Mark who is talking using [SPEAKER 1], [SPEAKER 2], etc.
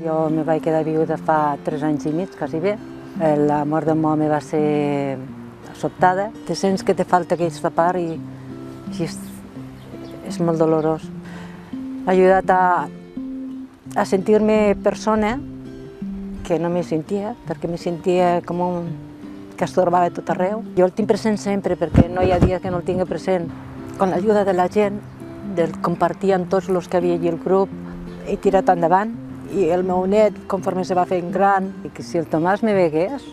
[SPEAKER 1] Jo me vaig quedar viuda fa 3 anys i mig, quasi bé. La mort del meu home va ser sobtada. Te sents que te falta aquesta part i és molt dolorós. M'ha ajudat a sentir-me persona, que no me sentia, perquè me sentia com que estorbava a tot arreu. Jo el tinc present sempre, perquè no hi ha dia que no el tingui present. Amb l'ajuda de la gent, del compartir amb tots els que havia allí al grup, he tirat endavant. I el meu net, conforme se va fent gran, i que si el Tomàs me vegués,